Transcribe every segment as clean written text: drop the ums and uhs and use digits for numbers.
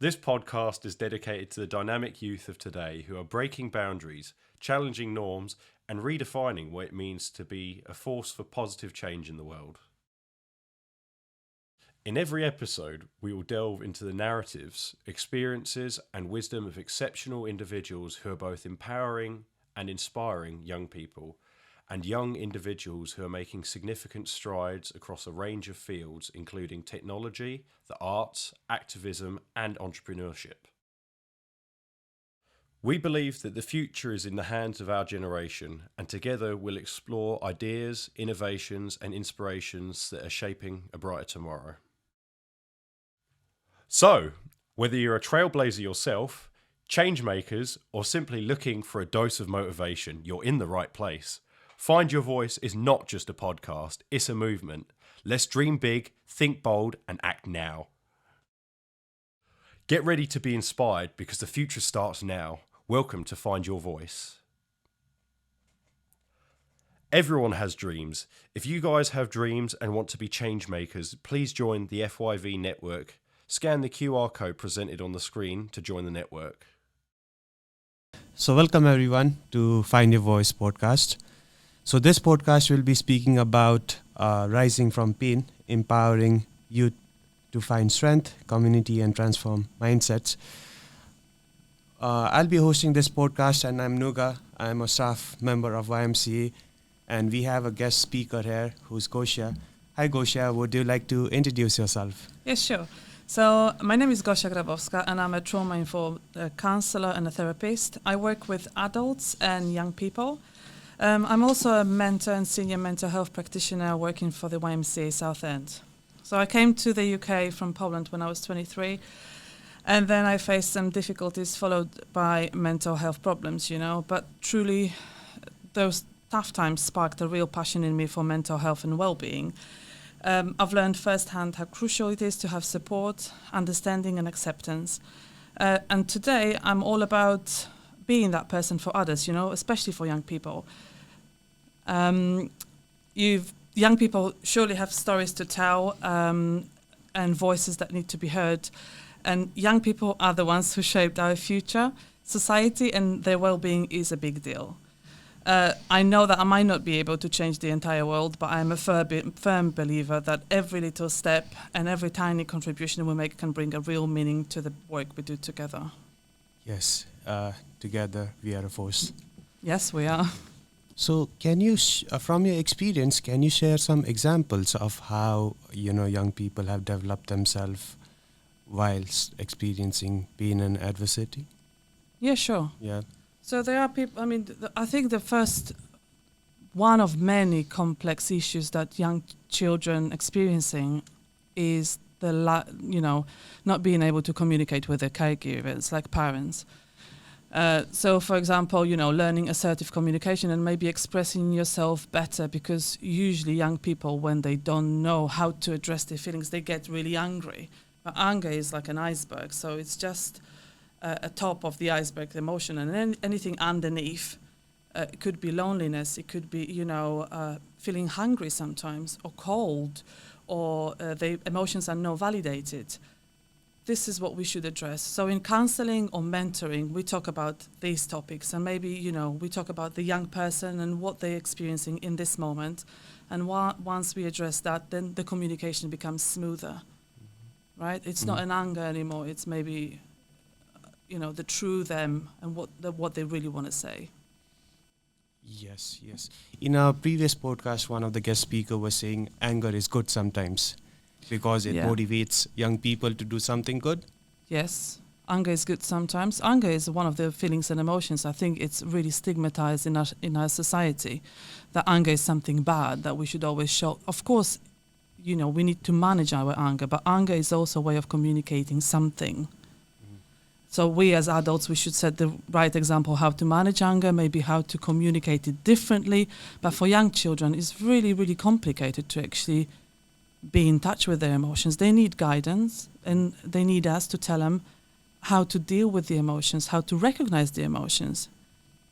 This podcast is dedicated to the dynamic youth of today who are breaking boundaries, challenging norms, and redefining what it means to be a force for positive change in the world. In every episode, we will delve into the narratives, experiences, and wisdom of exceptional individuals who are both empowering and inspiring young people, and young individuals who are making significant strides across a range of fields, including technology, the arts, activism, and entrepreneurship. We believe that the future is in the hands of our generation, and together we'll explore ideas, innovations, and inspirations that are shaping a brighter tomorrow. So, whether you're a trailblazer yourself, change makers, or simply looking for a dose of motivation, you're in the right place. Find Your Voice is not just a podcast, it's a movement. Let's dream big, think bold, and act now. Get ready to be inspired because the future starts now. Welcome to Find Your Voice. Everyone has dreams. If you guys have dreams and want to be change makers, please join the FYV network. Scan the QR code presented on the screen to join the network. So welcome everyone to Find Your Voice podcast. So this podcast will be speaking about rising from pain, empowering youth to find strength, community, and transform mindsets. I'll be hosting this podcast, and I'm Nuga. I'm a staff member of YMCA, and we have a guest speaker here who's Gosha. Hi Gosha, would you like to introduce yourself? Yes, sure. So my name is Gosia Grabowska, and I'm a trauma-informed counselor and a therapist. I work with adults and young people. I'm also a mentor and senior mental health practitioner working for the YMCA Southend. So I came to the UK from Poland when I was 23, and then I faced some difficulties followed by mental health problems, but truly those tough times sparked a real passion in me for mental health and well-being. I've learned firsthand how crucial it is to have support, understanding and acceptance. And today I'm all about being that person for others, especially for young people. Young people surely have stories to tell and voices that need to be heard. And young people are the ones who shaped our future. Society and their well-being is a big deal. I know that I might not be able to change the entire world, but I'm a firm believer that every little step and every tiny contribution we make can bring a real meaning to the work we do together. Yes, together we are a force. Yes, we are. So can you, from your experience, can you share some examples of how, young people have developed themselves whilst experiencing pain and adversity? Yeah, sure. Yeah. So there are people, I think the first one of many complex issues that young children experiencing is not being able to communicate with their caregivers, like parents. So, for example, learning assertive communication and maybe expressing yourself better, because usually young people, when they don't know how to address their feelings, they get really angry. But anger is like an iceberg, so it's just a top of the iceberg emotion, and then anything underneath. It could be loneliness, it could be, feeling hungry sometimes, or cold, or the emotions are not validated. This is what we should address. So in counseling or mentoring, we talk about these topics, and maybe, we talk about the young person and what they're experiencing in this moment. And once we address that, then the communication becomes smoother, right? It's not an anger anymore, it's maybe the true them and what they really want to say. Yes. In our previous podcast, one of the guest speakers was saying anger is good sometimes because it motivates young people to do something good. Yes, anger is good sometimes. Anger is one of the feelings and emotions. I think it's really stigmatized in our society, that anger is something bad that we should always show. Of course, we need to manage our anger, but anger is also a way of communicating something. So we as adults, we should set the right example how to manage anger, maybe how to communicate it differently. But for young children, it's really, really complicated to actually be in touch with their emotions. They need guidance, and they need us to tell them how to deal with the emotions, how to recognize the emotions.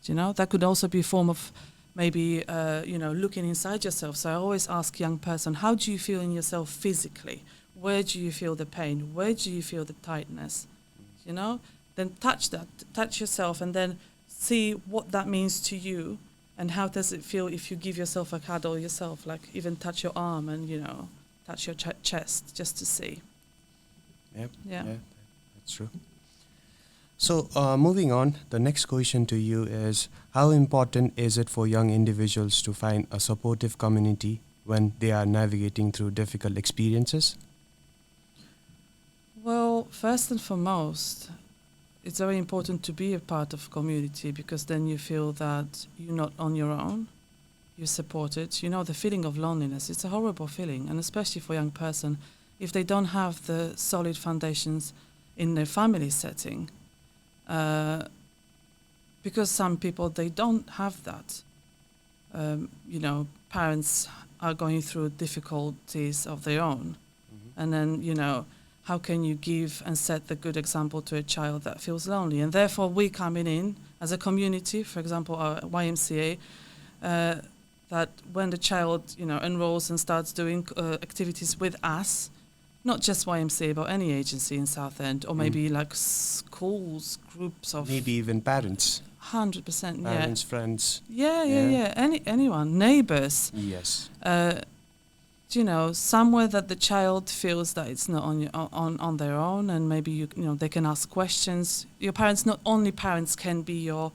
That could also be a form of maybe, looking inside yourself. So I always ask young person, how do you feel in yourself physically? Where do you feel the pain? Where do you feel the tightness? you know, then touch yourself, and then see what that means to you, and how does it feel if you give yourself a cuddle yourself, like even touch your arm and, you know, touch your chest just to see. Yep. Yeah. That's true. So moving on, the next question to you is, how important is it for young individuals to find a supportive community when they are navigating through difficult experiences? Well, first and foremost, it's very important to be a part of community, because then you feel that you're not on your own, you're supported. You know, the feeling of loneliness, it's a horrible feeling, and especially for a young person, if they don't have the solid foundations in their family setting, because some people, they don't have that. You know, parents are going through difficulties of their own. And then, you know, how can you give and set the good example to a child that feels lonely? And therefore, we coming in as a community, for example, our YMCA, that when the child, you know, enrolls and starts doing activities with us, not just YMCA, but any agency in Southend, or maybe like schools, groups of... Maybe even parents. 100%, yeah. Parents, friends. Yeah. Anyone, neighbours. Yes. You know, somewhere that the child feels that it's not on their own, and maybe you know, they can ask questions. Your parents, not only parents can be your,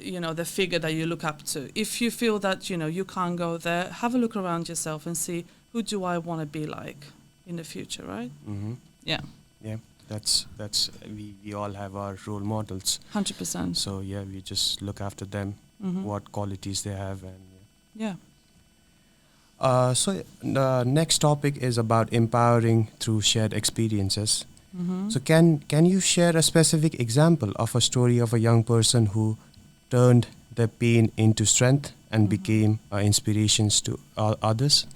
you know, the figure that you look up to. If you feel that, you know, you can't go there, have a look around yourself and see, who do I want to be like in the future, right? Mm-hmm. Yeah. Yeah, that's we all have our role models. 100%. So yeah, we just look after them, what qualities they have, and yeah. So the next topic is about empowering through shared experiences. So can you share a specific example of a story of a young person who turned their pain into strength and became inspirations to others?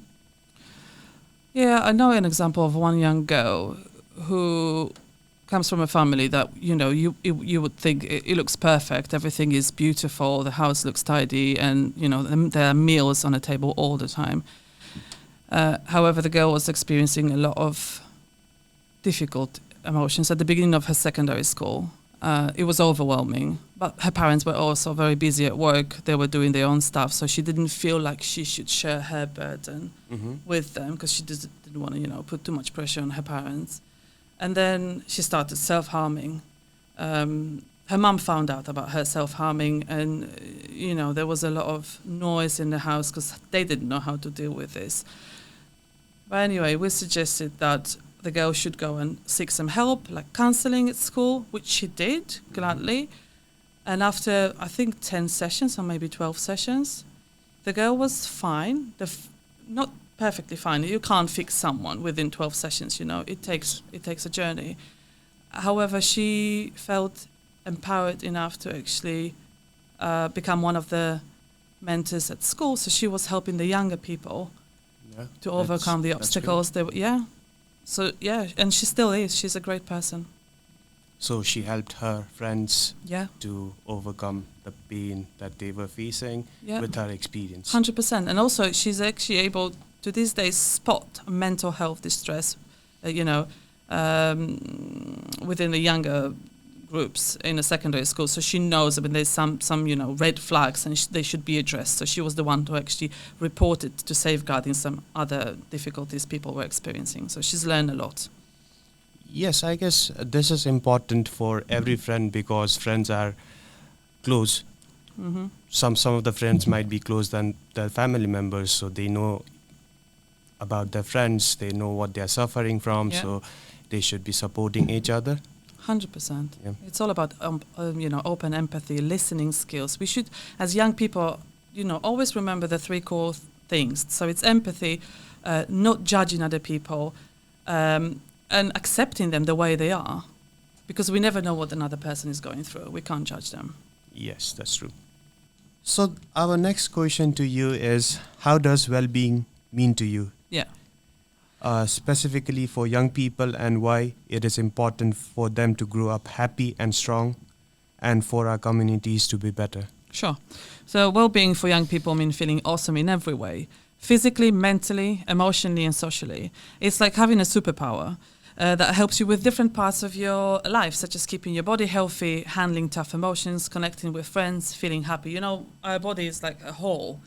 Yeah, I know an example of one young girl who comes from a family that, you know, you would think it looks perfect, everything is beautiful, the house looks tidy, and, you know, there are meals on the table all the time. However, the girl was experiencing a lot of difficult emotions at the beginning of her secondary school. It was overwhelming, but her parents were also very busy at work. They were doing their own stuff, so she didn't feel like she should share her burden with them, because she didn't want to, you know, put too much pressure on her parents. And then she started self-harming. Her mum found out about her self-harming, and, you know, there was a lot of noise in the house because they didn't know how to deal with this. But anyway, we suggested that the girl should go and seek some help, like counselling at school, which she did gladly. And after, I think, 10 sessions or maybe 12 sessions, the girl was fine. Not perfectly fine. You can't fix someone within 12 sessions, you know. It takes a journey. However, she felt empowered enough to actually become one of the mentors at school. So she was helping the younger people to overcome the obstacles. So yeah, and she still is. She's a great person. So she helped her friends Yeah. to overcome the pain that they were facing with her experience. 100%. And also she's actually able to this day spot mental health distress, within the younger groups in a secondary school. So she knows when there's some red flags and they should be addressed. So she was the one who actually reported to safeguarding some other difficulties people were experiencing. So she's learned a lot. Yes, I guess this is important for every friend because friends are close. Mm-hmm. Some of the friends might be close than their family members, so they know about their friends, they know what they're suffering from, so they should be supporting each other. 100%. Yeah. It's all about open empathy, listening skills. We should, as young people, always remember the three core things. So it's empathy, not judging other people, and accepting them the way they are, because we never know what another person is going through. We can't judge them. Yes, that's true. So our next question to you is, how does well-being mean to you? Yeah. Specifically for young people, and why it is important for them to grow up happy and strong, and for our communities to be better. Sure. So well-being for young people means feeling awesome in every way. Physically, mentally, emotionally, and socially. It's like having a superpower. If you feel that helps you with different parts of your life, such as keeping your body healthy, handling tough emotions, connecting with friends, feeling happy. You know, our body is like a whole.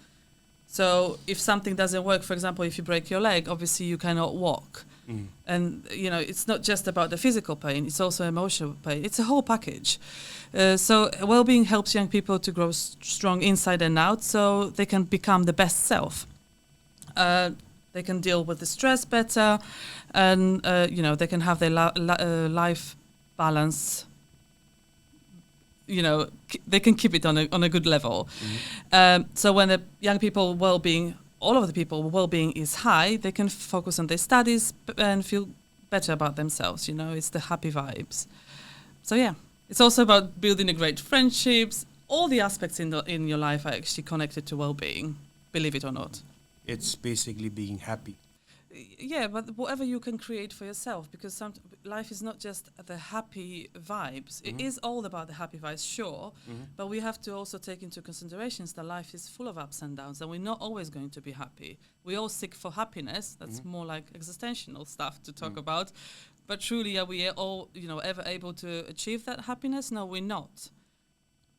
So if something doesn't work, for example, if you break your leg, obviously you cannot walk. And, you know, it's not just about the physical pain, it's also emotional pain. It's a whole package. So well-being helps young people to grow strong inside and out so they can become the best self. They can deal with the stress better and, you know, they can have their life balance. You know, they can keep it on a good level. So when the young people well-being, all of the people well-being is high, they can focus on their studies and feel better about themselves. You know, it's the happy vibes. So yeah, it's also about building a great friendships. All the aspects in your life are actually connected to well-being, believe it or not. It's basically being happy. Yeah, but whatever you can create for yourself, because life is not just the happy vibes. It is all about the happy vibes, sure, but we have to also take into considerations that life is full of ups and downs, and we're not always going to be happy. We all seek for happiness. That's more like existential stuff to talk about. But truly, are we all, you know, ever able to achieve that happiness? No, we're not.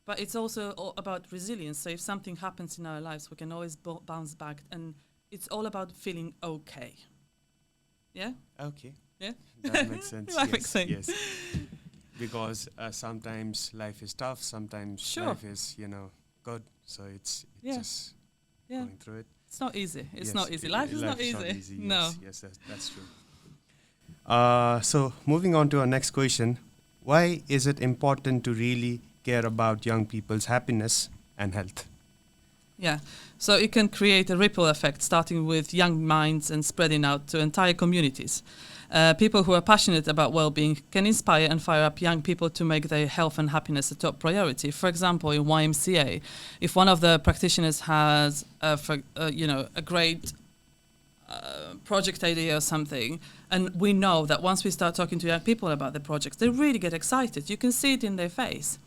But it's also all about resilience. So if something happens in our lives, we can always bounce back, and it's all about feeling okay. Yeah? Okay. Yeah? That makes sense. That makes sense. Yes. Because sometimes life is tough, sometimes life is, you know, good. So it's just going through it. It's not easy. It's not easy. Life is not easy. No. Yes, that's true. So moving on to our next question. Why is it important to really care about young people's happiness and health? Yeah, so it can create a ripple effect, starting with young minds and spreading out to entire communities. People who are passionate about well-being can inspire and fire up young people to make their health and happiness a top priority. For example, in YMCA, if one of the practitioners has, a great project idea or something, and we know that once we start talking to young people about the projects, they really get excited. You can see it in their face.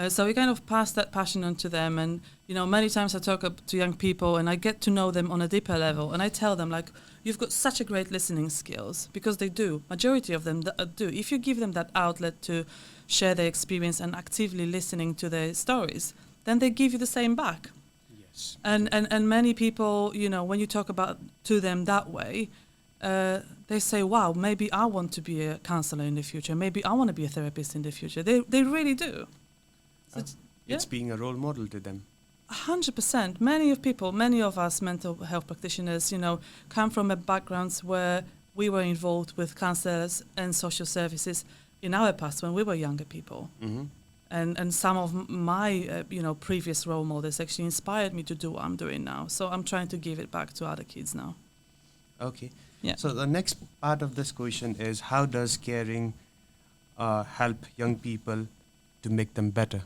So we kind of pass that passion on to them. And, you know, many times I talk to young people and I get to know them on a deeper level. And I tell them, like, you've got such a great listening skills, because they do. Majority of them do. If you give them that outlet to share their experience and actively listening to their stories, then they give you the same back. Yes. And many people, you know, when you talk about to them that way, they say, wow, maybe I want to be a counselor in the future. Maybe I want to be a therapist in the future. They really do. So it's being a role model to them. 100%. Many of us mental health practitioners, you know, come from backgrounds where we were involved with counsellors and social services in our past when we were younger people. And some of my, previous role models actually inspired me to do what I'm doing now. So I'm trying to give it back to other kids now. Okay. Yeah. So the next part of this question is, how does caring help young people to make them better?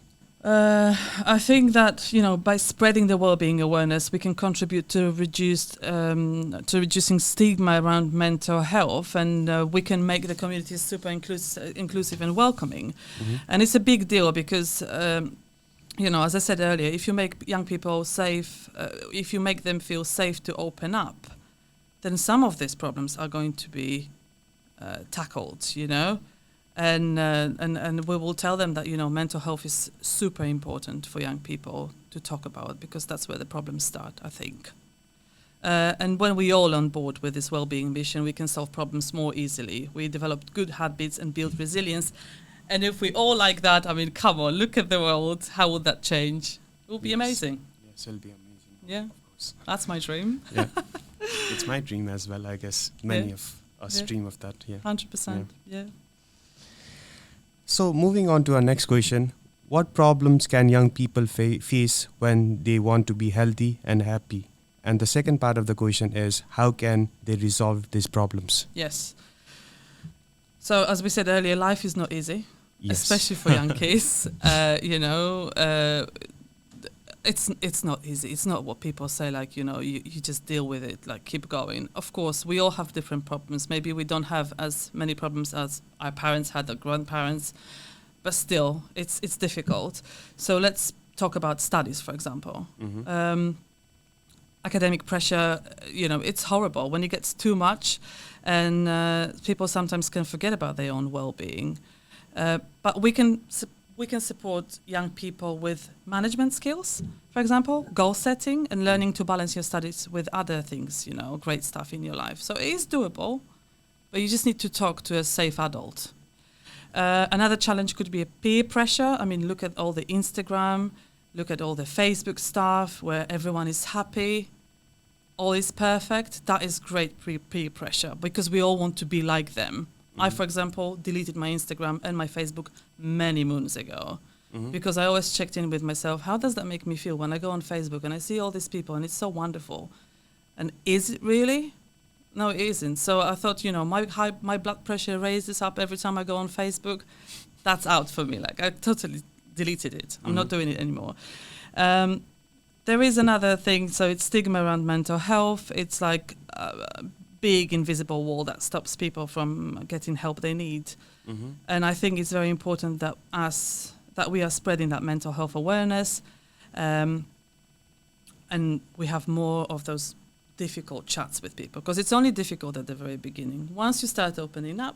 I think that, you know, by spreading the well-being awareness, we can contribute to reducing stigma around mental health, and we can make the community super inclusive and welcoming. And it's a big deal because, as I said earlier, if you make young people safe, if you make them feel safe to open up, then some of these problems are going to be tackled, you know. And we will tell them that, you know, mental health is super important for young people to talk about, because that's where the problems start, I think. And when we all on board with this well-being mission, we can solve problems more easily. We develop good habits and build resilience. And if we all like that, I mean, come on, look at the world. How would that change? It will be amazing. Yes, it'll be amazing. Yeah, of course. That's my dream. Yeah, it's my dream as well, I guess. Many of us dream of that, 100%, yeah. So moving on to our next question, what problems can young people face when they want to be healthy and happy? And the second part of the question is, how can they resolve these problems? Yes. So as we said earlier, life is not easy, especially for young kids. It's not easy. It's not what people say, like, you know, you just deal with it, like, keep going. Of course, we all have different problems. Maybe we don't have as many problems as our parents had, or grandparents, but still, it's difficult. So let's talk about studies, for example. academic pressure, it's horrible when it gets too much, and people sometimes can forget about their own well-being. But we can support young people with management skills, for example, goal setting and learning to balance your studies with other things, great stuff in your life. So it is doable, but you just need to talk to a safe adult. Another challenge could be a peer pressure. I mean, look at all the Instagram, look at all the Facebook stuff where everyone is happy, all is perfect. That is great peer pressure because we all want to be like them. I, for example, deleted my Instagram and my Facebook many moons ago because I always checked in with myself. How does that make me feel when I go on Facebook and I see all these people and it's so wonderful? And is it really? No, it isn't. So I thought, my blood pressure raises up every time I go on Facebook. That's out for me. Like I totally deleted it. I'm not doing it anymore. There is another thing. So it's stigma around mental health. It's like big invisible wall that stops people from getting help they need. And I think it's very important that we are spreading that mental health awareness, and we have more of those difficult chats with people, because it's only difficult at the very beginning. Once you start opening up,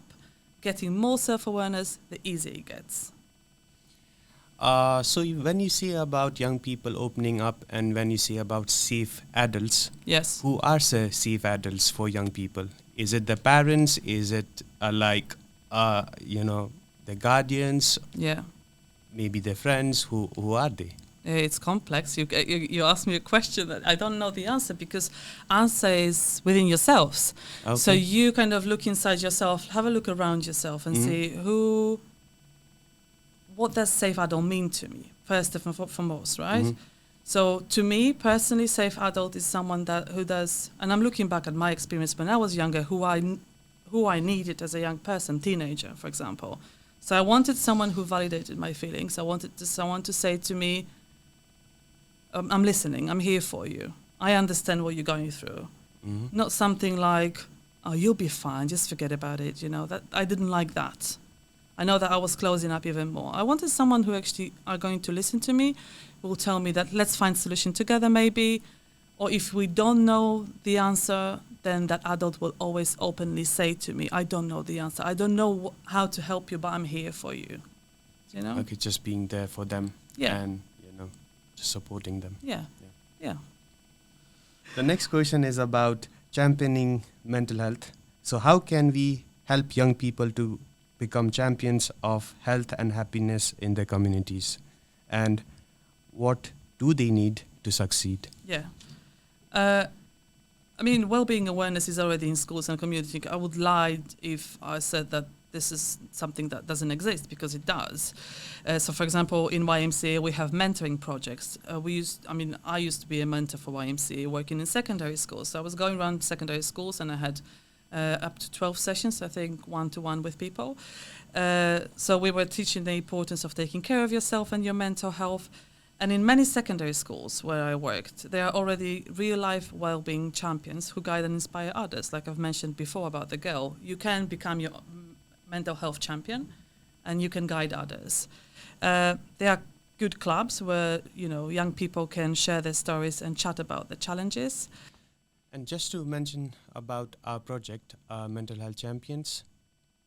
getting more self-awareness, the easier it gets. So when you say about young people opening up and when you say about safe adults, yes, who are safe adults for young people? Is it the parents? Is it the guardians? Yeah. Maybe their friends? Who are they? It's complex. You asked me a question that I don't know the answer, because answer is within yourselves. Okay. So you kind of look inside yourself, have a look around yourself and see what does safe adult mean to me, first and foremost, right? So to me personally, safe adult is someone who does, and I'm looking back at my experience when I was younger, who I needed as a young person, teenager, for example. So I wanted someone who validated my feelings. I wanted someone to say to me, I'm listening, I'm here for you. I understand what you're going through. Not something like, oh, you'll be fine, just forget about it. That I didn't like that. I know that I was closing up even more. I wanted someone who actually are going to listen to me, will tell me that let's find solution together maybe. Or if we don't know the answer, then that adult will always openly say to me, I don't know the answer. I don't know how to help you, but I'm here for you. Okay, just being there for them. Yeah. And, just supporting them. Yeah. The next question is about championing mental health. So how can we help young people to become champions of health and happiness in their communities? And what do they need to succeed? Yeah. Well-being awareness is already in schools and community. I would lie if I said that this is something that doesn't exist, because it does. So, for example, in YMCA, we have mentoring projects. I used to be a mentor for YMCA working in secondary schools. So I was going around secondary schools and I had up to 12 sessions, I think, one-to-one with people. So we were teaching the importance of taking care of yourself and your mental health. And in many secondary schools where I worked, there are already real-life well-being champions who guide and inspire others. Like I've mentioned before about the girl, you can become your mental health champion and you can guide others. There are good clubs where, young people can share their stories and chat about the challenges. And just to mention about our project, Mental Health Champions,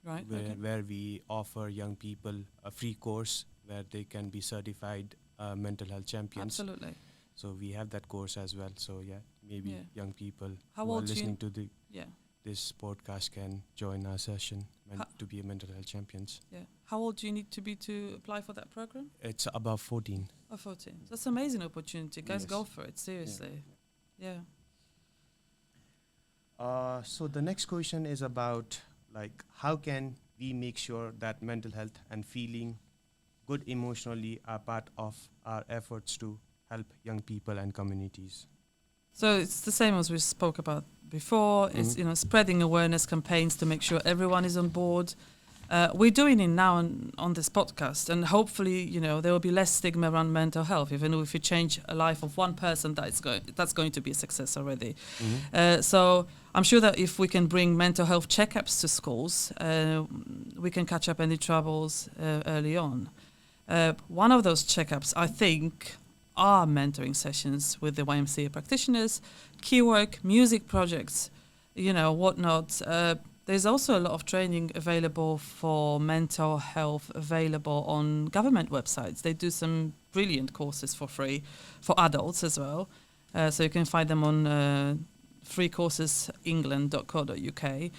Right. where we offer young people a free course where they can be certified mental health champions. Absolutely. So we have that course as well. So maybe young people How who are old listening to this podcast can join our session to be a mental health champions. Yeah. How old do you need to be to apply for that program? It's above 14. Oh, 14. That's an amazing opportunity. Guys, Yes. go for it. Seriously. Yeah. So the next question is about how can we make sure that mental health and feeling good emotionally are part of our efforts to help young people and communities? So it's the same as we spoke about before. It's spreading awareness campaigns to make sure everyone is on board. We're doing it now on this podcast, and hopefully, there will be less stigma around mental health. Even if you change a life of one person, that's going to be a success already. So I'm sure that if we can bring mental health checkups to schools, we can catch up any troubles early on. One of those checkups, I think, are mentoring sessions with the YMCA practitioners, key work, music projects, whatnot. There's also a lot of training available for mental health available on government websites. They do some brilliant courses for free for adults as well. So you can find them on freecoursesengland.co.uk.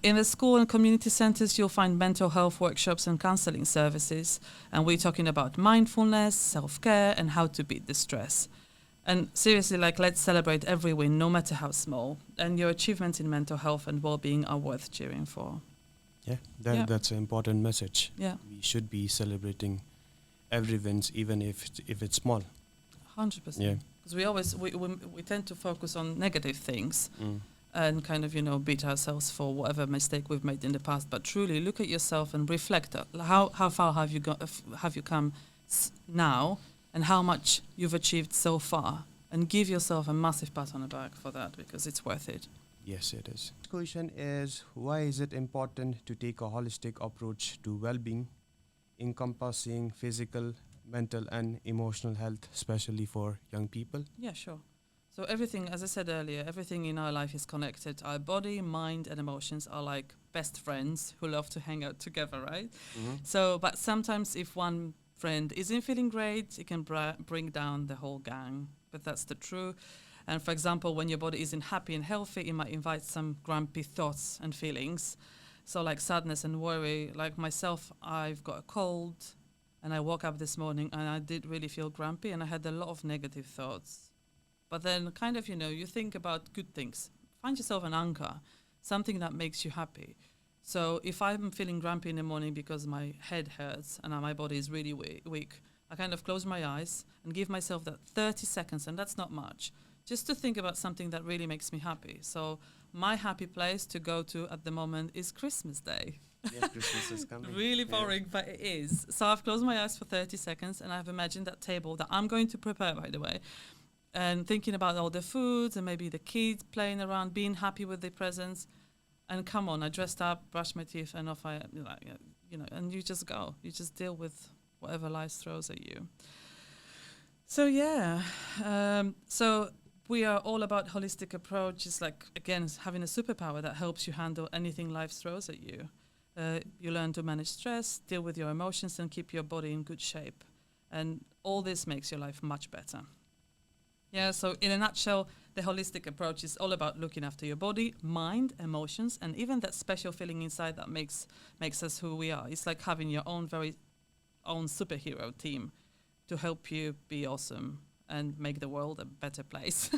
In the school and community centres, you'll find mental health workshops and counselling services. And we're talking about mindfulness, self-care, and how to beat the stress. And seriously, let's celebrate every win, no matter how small. And your achievements in mental health and well-being are worth cheering for. That's an important message. Yeah. We should be celebrating every win, even if it's small. 100%. Yeah. Because we tend to focus on negative things. And kind of, beat ourselves for whatever mistake we've made in the past. But truly look at yourself and reflect. How far have you come now, and how much you've achieved so far, and give yourself a massive pat on the back for that, because it's worth it. Yes, it is. The question is, why is it important to take a holistic approach to well-being, encompassing physical, mental, and emotional health, especially for young people? Yeah, sure. So everything, as I said earlier, everything in our life is connected. Our body, mind, and emotions are like best friends who love to hang out together, right? So, but sometimes if one friend isn't feeling great, it can bring down the whole gang. But that's the truth. And for example, when your body isn't happy and healthy, it might invite some grumpy thoughts and feelings. So like sadness and worry. Like myself, I've got a cold, and I woke up this morning and I did really feel grumpy, and I had a lot of negative thoughts. But then kind of, you think about good things. Find yourself an anchor, something that makes you happy. So if I'm feeling grumpy in the morning because my head hurts and my body is really weak, I kind of close my eyes and give myself that 30 seconds, and that's not much, just to think about something that really makes me happy. So my happy place to go to at the moment is Christmas Day. Yeah, Christmas is coming. Really boring, but it is. So I've closed my eyes for 30 seconds, and I've imagined that table that I'm going to prepare, by the way, and thinking about all the foods and maybe the kids playing around, being happy with the presents. And come on, I dressed up, brushed my teeth, and off I, and you just go. You just deal with whatever life throws at you. So yeah, so we are all about holistic approach. It's like, again, having a superpower that helps you handle anything life throws at you. You learn to manage stress, deal with your emotions, and keep your body in good shape. And all this makes your life much better. Yeah, so in a nutshell, the holistic approach is all about looking after your body, mind, emotions, and even that special feeling inside that makes us who we are. It's like having your own very own superhero team to help you be awesome and make the world a better place.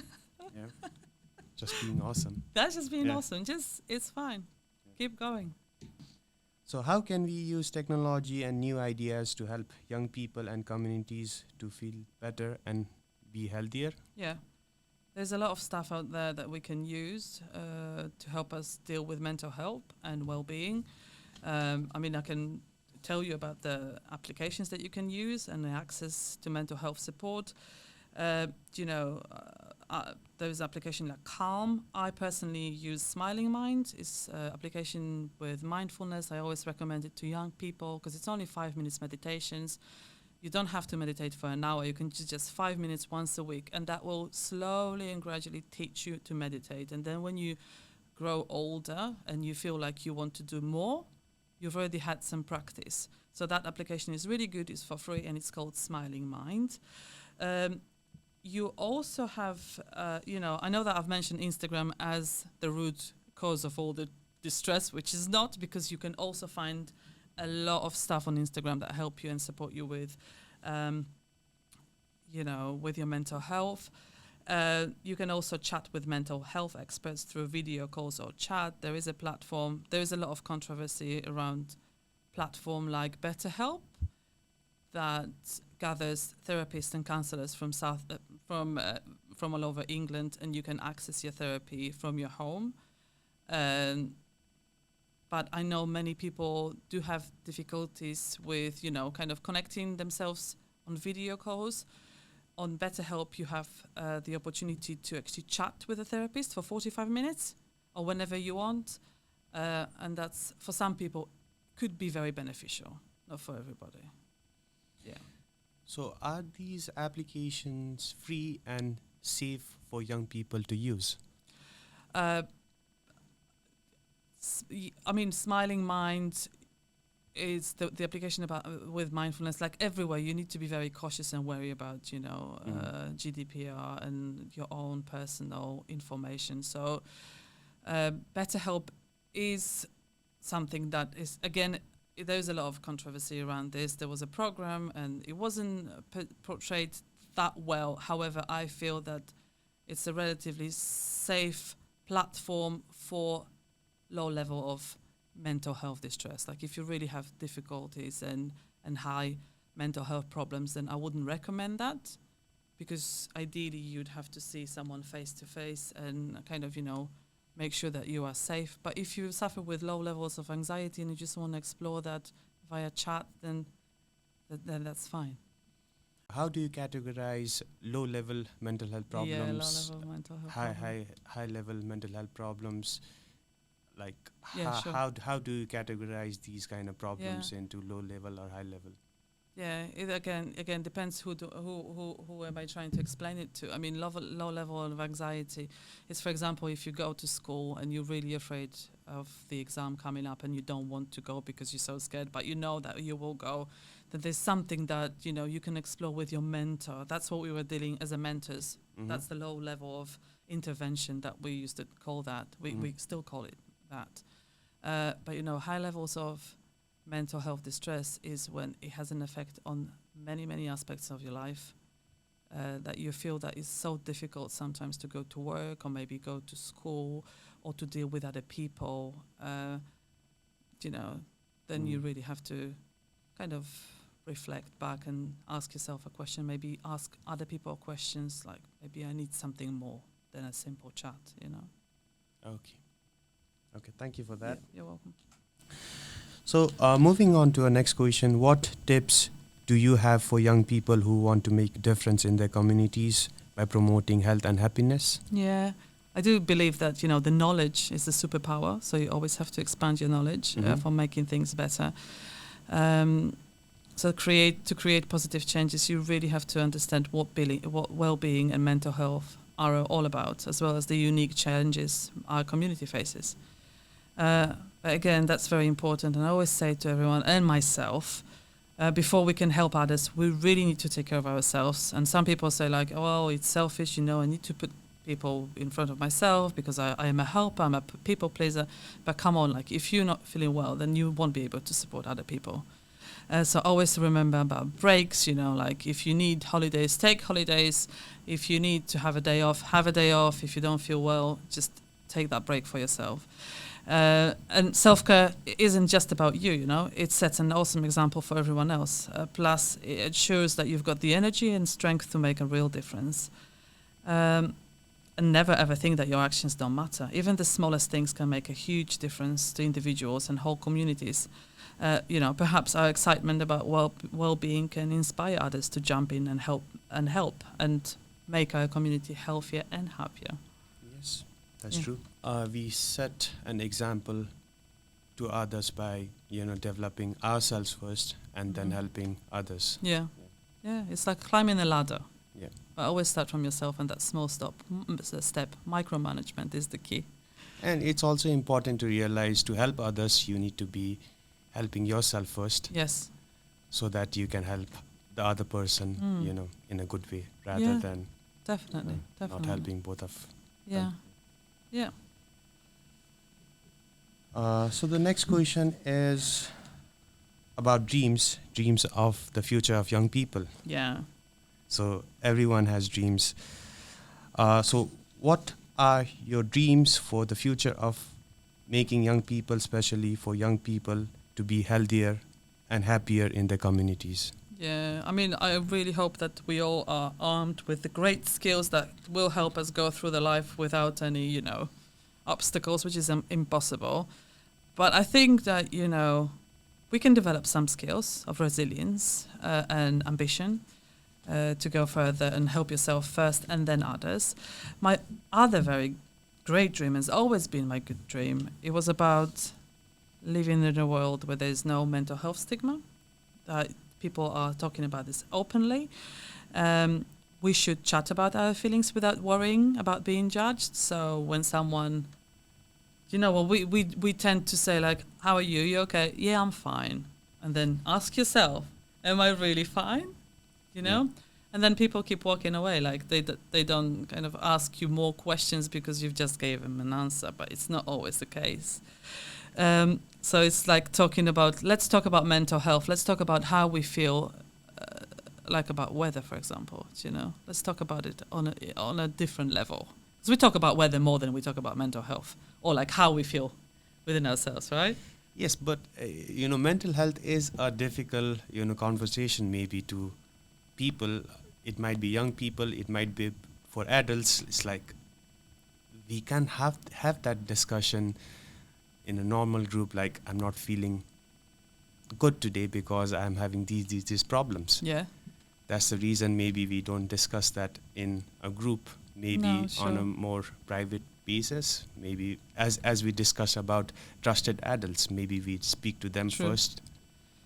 Yeah, just being awesome. That's just being awesome. It's fine. Keep going. So how can we use technology and new ideas to help young people and communities to feel better and be healthier? Yeah. There's a lot of stuff out there that we can use to help us deal with mental health and well-being. I can tell you about the applications that you can use and the access to mental health support. There's application like Calm. I personally use Smiling Mind. It's an application with mindfulness. I always recommend it to young people because it's only 5 minutes meditations. You don't have to meditate for an hour. You can just 5 minutes once a week, and that will slowly and gradually teach you to meditate. And then when you grow older and you feel like you want to do more, you've already had some practice. So that application is really good. It's for free, and it's called Smiling Mind. You also have, I know that I've mentioned Instagram as the root cause of all the distress, which is not, because you can also find a lot of stuff on Instagram that help you and support you with, with your mental health. You can also chat with mental health experts through video calls or chat. There is a platform. There is a lot of controversy around platform like BetterHelp that gathers therapists and counsellors from all over England, and you can access your therapy from your home. But I know many people do have difficulties with, kind of connecting themselves on video calls. On BetterHelp, you have the opportunity to actually chat with a therapist for 45 minutes or whenever you want. And that's, for some people, could be very beneficial, not for everybody. Yeah. So are these applications free and safe for young people to use? Uh, I mean, Smiling Mind is the application about with mindfulness. Like everywhere, you need to be very cautious and wary about, GDPR and your own personal information. So BetterHelp is something that is, again, there's a lot of controversy around this. There was a program and it wasn't portrayed that well. However, I feel that it's a relatively safe platform for low level of mental health distress. Like if you really have difficulties and high mental health problems, then I wouldn't recommend that, because ideally you'd have to see someone face to face and kind of, make sure that you are safe. But if you suffer with low levels of anxiety and you just want to explore that via chat, then that's fine. How do you categorize low-level mental health problems? Yeah, low-level mental health problems. High-level mental health problems? Like Yeah, sure. how do you categorize these kind of problems into low-level or high-level? Yeah, it again depends who am I trying to explain it to. I mean, low level of anxiety is, for example, if you go to school and you're really afraid of the exam coming up and you don't want to go because you're so scared, but you know that you will go, that there's something that, you can explore with your mentor. That's what we were dealing as a mentors. Mm-hmm. That's the low level of intervention that we used to call that. We still call it that. But, high levels of mental health distress is when it has an effect on many, many aspects of your life, that you feel that it's so difficult sometimes to go to work or maybe go to school or to deal with other people, then you really have to kind of reflect back and ask yourself a question, maybe ask other people questions, like maybe I need something more than a simple chat, Okay, thank you for that. Yeah, you're welcome. So moving on to our next question, what tips do you have for young people who want to make a difference in their communities by promoting health and happiness? Yeah, I do believe that, the knowledge is the superpower. So you always have to expand your knowledge for making things better. So to create positive changes, you really have to understand what well-being and mental health are all about, as well as the unique challenges our community faces. But again, that's very important. And I always say to everyone and myself, before we can help others, we really need to take care of ourselves. And some people say like, oh, it's selfish, I need to put people in front of myself because I am a helper, I'm a people pleaser. But come on, like if you're not feeling well, then you won't be able to support other people. So always remember about breaks, like if you need holidays, take holidays. If you need to have a day off, have a day off. If you don't feel well, just take that break for yourself. And self-care isn't just about you, it sets an awesome example for everyone else. Plus, it ensures that you've got the energy and strength to make a real difference. And never ever think that your actions don't matter. Even the smallest things can make a huge difference to individuals and whole communities. Perhaps our excitement about well-being can inspire others to jump in and help and make our community healthier and happier. Yes, that's true. We set an example to others by, developing ourselves first and then helping others. Yeah, it's like climbing a ladder. Yeah. But always start from yourself, and that small step, micromanagement is the key. And it's also important to realize to help others, you need to be helping yourself first. Yes. So that you can help the other person, in a good way, rather than definitely not helping both of them. Yeah. So the next question is about dreams of the future of young people. Yeah. So everyone has dreams. So what are your dreams for the future of making young people, especially for young people, to be healthier and happier in their communities? Yeah, I mean, I really hope that we all are armed with the great skills that will help us go through the life without any, obstacles, which is impossible. But I think that, we can develop some skills of resilience and ambition to go further and help yourself first and then others. My other very great dream has always been my good dream. It was about living in a world where there's no mental health stigma. people are talking about this openly. We should chat about our feelings without worrying about being judged. So when someone, we tend to say like, how are you? You okay? Yeah, I'm fine. And then ask yourself, am I really fine? And then people keep walking away, like they don't kind of ask you more questions because you've just gave them an answer, but it's not always the case. So it's like let's talk about mental health. Let's talk about how we feel, like about weather, for example. Let's talk about it on a different level. So we talk about weather more than we talk about mental health, or like how we feel within ourselves, right? Yes, but mental health is a difficult conversation maybe to people. It might be young people, it might be for adults. It's like we can have that discussion in a normal group, like I'm not feeling good today because I'm having these problems. Yeah. That's the reason maybe we don't discuss that in a group, maybe on a more private basis. Maybe as we discuss about trusted adults, maybe we speak to them first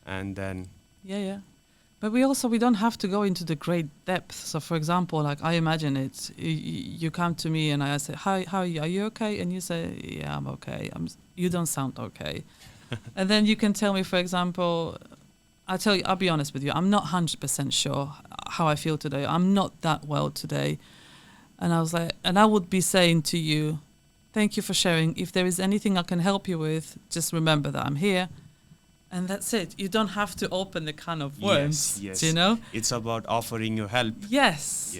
and then... Yeah. But we don't have to go into the great depth. So, for example, like I imagine it, you come to me and I say, "Hi, how are you? Are you okay?" And you say, "Yeah, I'm okay." You don't sound okay. And then you can tell me, for example, I'll be honest with you, I'm not 100% sure how I feel today. I'm not that well today. And I would be saying to you, "Thank you for sharing. If there is anything I can help you with, just remember that I'm here." And that's it. You don't have to open the can of worms. Yes. It's about offering your help. Yes.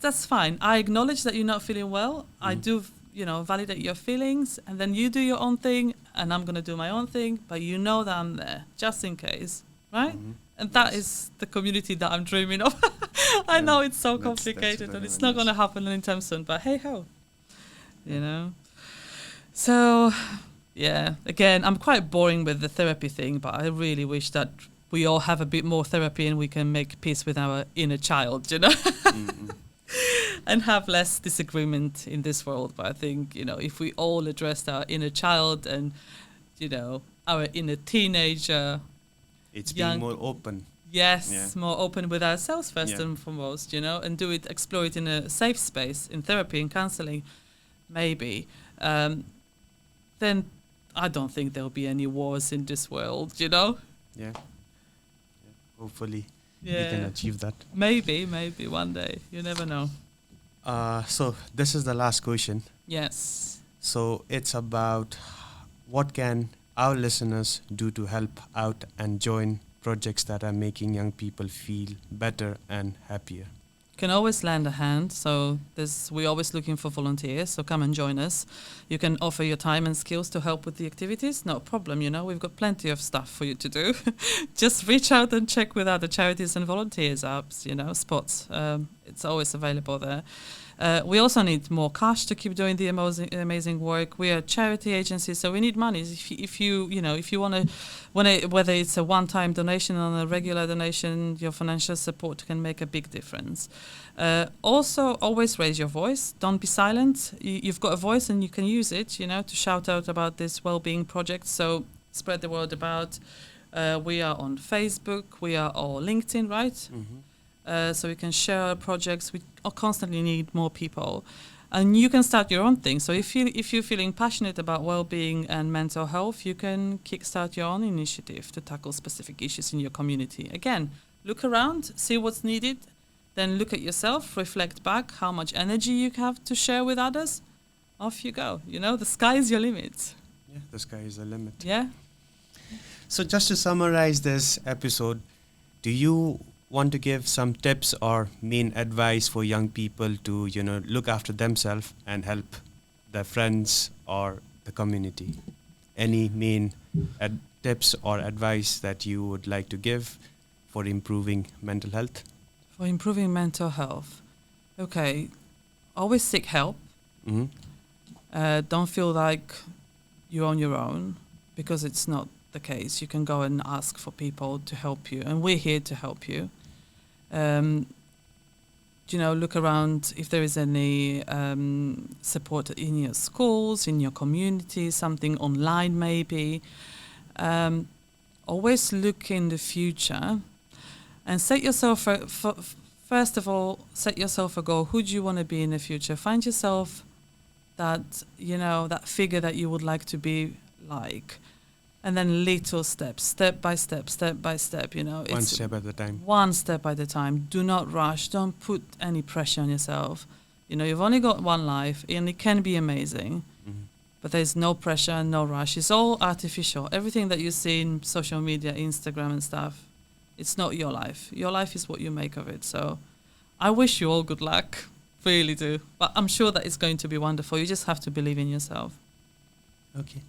That's fine. I acknowledge that you're not feeling well. I do, validate your feelings, and then you do your own thing, and I'm going to do my own thing, but you know that I'm there, just in case, right? And that is the community that I'm dreaming of. I know it's so complicated, and it's not going to happen anytime soon, but hey-ho, So... Yeah, again, I'm quite boring with the therapy thing, but I really wish that we all have a bit more therapy and we can make peace with our inner child, and have less disagreement in this world. But I think, if we all addressed our inner child and, our inner teenager... It's being more open. Yes, more open with ourselves first and foremost, and explore it in a safe space, in therapy and counseling, maybe. Then... I don't think there'll be any wars in this world, Yeah. Hopefully we can achieve that. Maybe one day. You never know. So this is the last question. Yes. So it's about what can our listeners do to help out and join projects that are making young people feel better and happier? Can always lend a hand. So we're always looking for volunteers. So come and join us. You can offer your time and skills to help with the activities. No problem. We've got plenty of stuff for you to do. Just reach out and check with other charities and volunteers apps, spots. It's always available there. We also need more cash to keep doing the amazing work. We are a charity agency, so we need money. If you want to, whether it's a one-time donation or a regular donation, your financial support can make a big difference. Also, always raise your voice. Don't be silent. You've got a voice and you can use it, to shout out about this well-being project. So spread the word about. We are on Facebook. We are on LinkedIn, right? Mm-hmm. So we can share our projects. We constantly need more people, and you can start your own thing. So if you're feeling passionate about well-being and mental health, you can kickstart your own initiative to tackle specific issues in your community. Again, look around, see what's needed, then look at yourself, reflect back how much energy you have to share with others. Off you go. The sky is your limit. Yeah, the sky is the limit. Yeah. So just to summarize this episode, do you want to give some tips or main advice for young people to, look after themselves and help their friends or the community? Any main tips or advice that you would like to give for improving mental health? For improving mental health, okay, always seek help. Mm-hmm. Don't feel like you're on your own, because it's not the case. You can go and ask for people to help you, and we're here to help you. Look around if there is any support in your schools, in your community, something online maybe. always look in the future and set yourself, first of all, set yourself a goal. Who do you want to be in the future? Find yourself that, that figure that you would like to be like. And then little steps, step by step, One step at a time. One step at a time. Do not rush. Don't put any pressure on yourself. You've only got one life, and it can be amazing. Mm-hmm. But there's no pressure and no rush. It's all artificial. Everything that you see in social media, Instagram and stuff, it's not your life. Your life is what you make of it. So I wish you all good luck. Really do. But I'm sure that it's going to be wonderful. You just have to believe in yourself. Okay.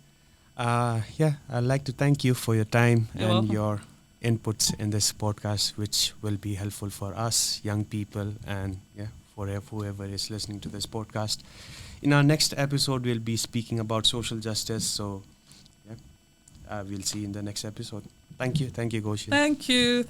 I'd like to thank you for your time You're and welcome. your inputs in this podcast, which will be helpful for us, young people, and for whoever is listening to this podcast. In our next episode, we'll be speaking about social justice. So, we'll see you in the next episode. Thank you, Goshi. Thank you.